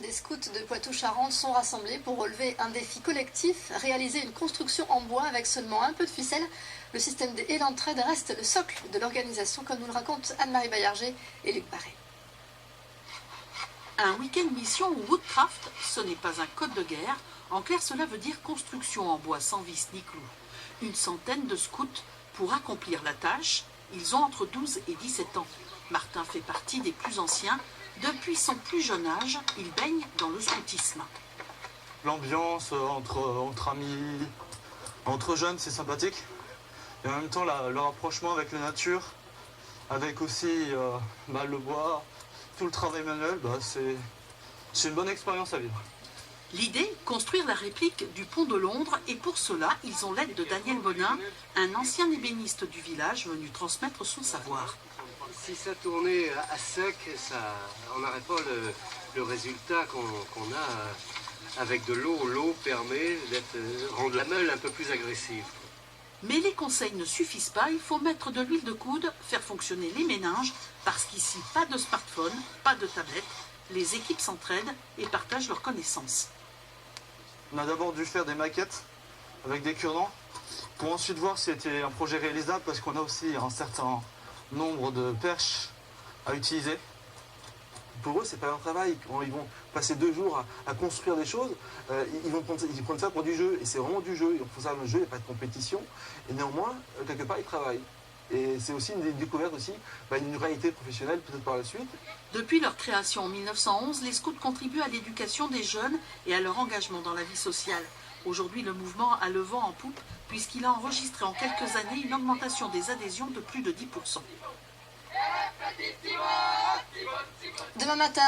Des scouts de Poitou-Charentes sont rassemblés pour relever un défi collectif, réaliser une construction en bois avec seulement un peu de ficelle. Le système des haies d'entraide reste le socle de l'organisation, comme nous le racontent Anne-Marie Baillarger et Luc Barré. Un week-end mission ou woodcraft, ce n'est pas un code de guerre. En clair, cela veut dire construction en bois sans vis ni clous. Une centaine de scouts pour accomplir la tâche. Ils ont entre 12 et 17 ans. Martin fait partie des plus anciens. Depuis son plus jeune âge, il baigne dans le scoutisme. L'ambiance entre amis, entre jeunes, c'est sympathique. Et en même temps, le rapprochement avec la nature, avec aussi le bois, tout le travail manuel, c'est une bonne expérience à vivre. L'idée, construire la réplique du pont de Londres, et pour cela, ils ont l'aide de Daniel Bonin, un ancien ébéniste du village venu transmettre son savoir. Si ça tournait à sec, on n'aurait pas le résultat qu'on a avec de l'eau. L'eau permet de rendre la meule un peu plus agressive. Mais les conseils ne suffisent pas, il faut mettre de l'huile de coude, faire fonctionner les méninges, parce qu'ici, pas de smartphone, pas de tablette, les équipes s'entraident et partagent leurs connaissances. On a d'abord dû faire des maquettes avec des cure-dents pour ensuite voir si c'était un projet réalisable, parce qu'on a aussi un certain nombre de perches à utiliser. Pour eux, c'est pas un travail. Ils vont passer 2 jours à construire des choses. Ils prennent ça pour du jeu. Et c'est vraiment du jeu. Pour ça, le jeu, il n'y a pas de compétition. Et néanmoins, quelque part, ils travaillent. Et c'est aussi une découverte aussi, une réalité professionnelle peut-être par la suite. Depuis leur création en 1911, les scouts contribuent à l'éducation des jeunes et à leur engagement dans la vie sociale. Aujourd'hui, le mouvement a le vent en poupe puisqu'il a enregistré en quelques années une augmentation des adhésions de plus de 10%. Demain matin,